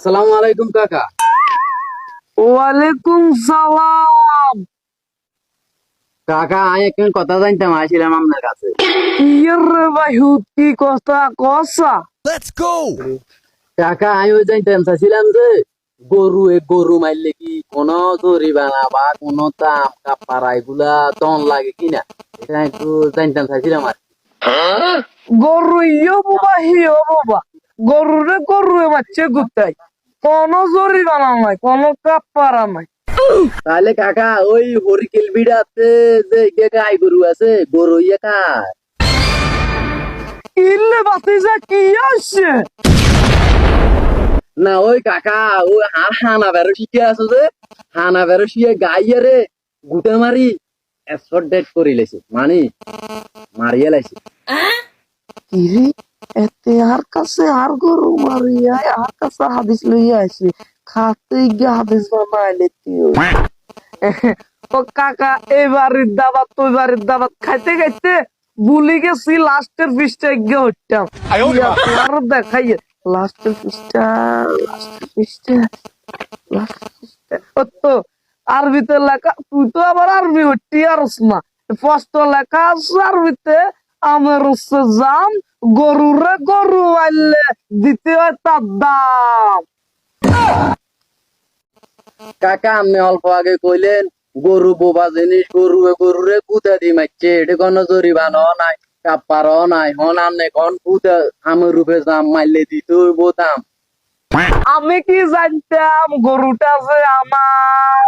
আসসালামু আলাইকুম কাকা। ওয়ালাইকুম সালাম। কাকা আমি একটু কথা জানতাম আসছিলাম আপনার কাছে। ইয়ের রে ভাই কি কথা কসা? কাকা আমি ওই জানতাম চাইছিলাম যে গরু মারলে কি কোনো জরিমানা বা কোনো দাম কাপড় এগুলা দন লাগে কিনা, এটা একটু জানতাম চাইছিলাম আর কি। গরু ইয়ে বাবা হিও বাবা, গরুরে গরুয়ে মারছে গুতাই, কোনো জরিমানা নাই, কোনো কাপ্পারা নাই। তাহলে কাকা ওই হরিকেল বিড়াতে যে গাই গরু আছে গরু ইয়ে খায় ইল্লে বাতিজা কি আসছে? না? ওই কাকা ওই হানা বেরো শিখে আছো যে হানা বেরো শিখে গাইয়ে রে গুটে মারি এক্সপোর্ট ডেট করে লেছে, মানে মারিয়ে লাইছে। কিরে এতে আর কাছে আর গরু মারিয়া আর কাছে হাদিস লইয়া আসে, খাতে গিয়ে হাদিস বানাইলে তুই। ও কাকা এবারের দাবাত তো এবারের দাবাত খাইতে খাইতে ভুলে গেছি লাস্টের পিসটা গিয়ে উঠতাম। আর দেখাই লাস্টের পিসটা, লাস্টের পিসটা, লাস্টের পিসটা ও তো আরবিতে লেখা, তুই তো আবার আরবি হচ্ছি আর না, স্পষ্ট লেখা আছে আরবিতে, আমার হচ্ছে জাম, গরুরে গরু আইলে দিতে হয় তার দাম। কাকা আপনি অল্প আগে কইলেন গরু বোবা জিনিস, গরুরে কুদা দি মারছে, এটা কোনো জরিমানাও নাই কাপ্পারও নাই, হন আনে কোন কুদা আমার রূপে জাম মারলে দিত বোতাম। আমি কি জানতাম গরুটা যে আমার?